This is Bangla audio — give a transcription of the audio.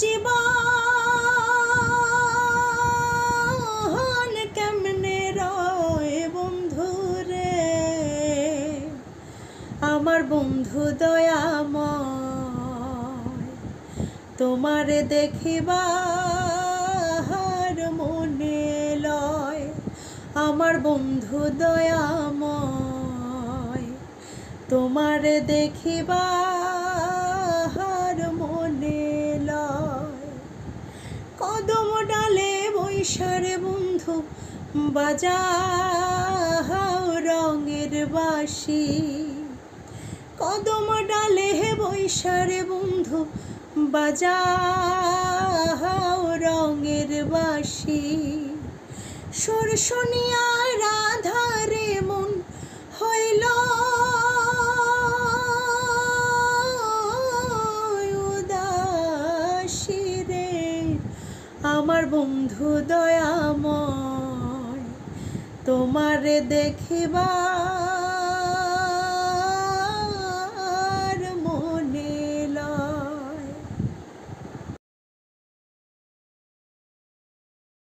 জীবন কেমনে রয় বন্ধু রে, আমার বন্ধু দয়াময়, তোমারে দেখিবার মনে লয়। আমার বন্ধু দয়াময়, তোমারে দেখিবার মনে লয়। কদম ডালে বৈশারে বন্ধু বাজাও রঙের বাঁশি, কদম ডালে বৈশারে বন্ধু বাজাও রঙের বাঁশি। সুর শুনিয়া রাধারে মন হইল উদাসী রে, আমার বন্ধু দয়াময়, তোমারে দেখিবা